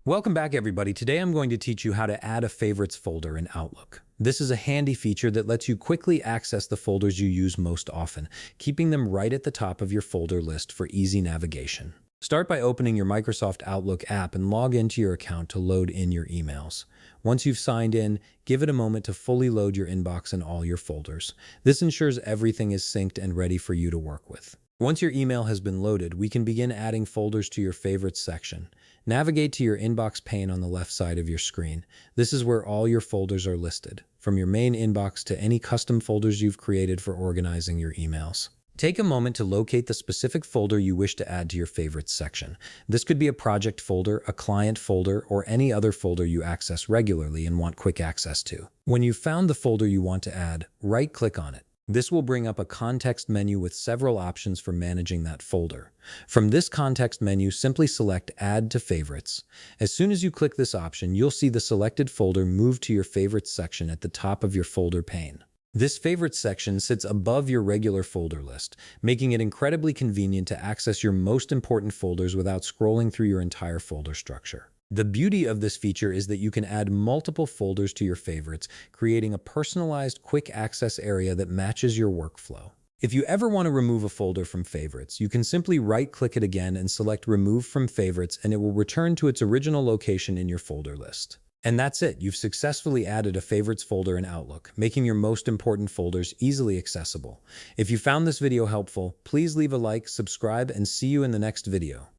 Welcome back, everybody. Today I'm going to teach you how to add a favorites folder in Outlook. This is a handy feature that lets you quickly access the folders you use most often, keeping them right at the top of your folder list for easy navigation. Start by opening your Microsoft Outlook app and log into your account to load in your emails. Once you've signed in, give it a moment to fully load your inbox and all your folders. This ensures everything is synced and ready for you to work with. Once your email has been loaded, we can begin adding folders to your favorites section. Navigate to your inbox pane on the left side of your screen. This is where all your folders are listed, from your main inbox to any custom folders you've created for organizing your emails. Take a moment to locate the specific folder you wish to add to your favorites section. This could be a project folder, a client folder, or any other folder you access regularly and want quick access to. When you've found the folder you want to add, right-click on it. This will bring up a context menu with several options for managing that folder. From this context menu, simply select Add to Favorites. As soon as you click this option, you'll see the selected folder move to your Favorites section at the top of your folder pane. This Favorites section sits above your regular folder list, making it incredibly convenient to access your most important folders without scrolling through your entire folder structure. The beauty of this feature is that you can add multiple folders to your favorites, creating a personalized, quick access area that matches your workflow. If you ever want to remove a folder from favorites, you can simply right-click it again and select Remove from Favorites, and it will return to its original location in your folder list. And that's it. You've successfully added a favorites folder in Outlook, making your most important folders easily accessible. If you found this video helpful, please leave a like, subscribe, and see you in the next video.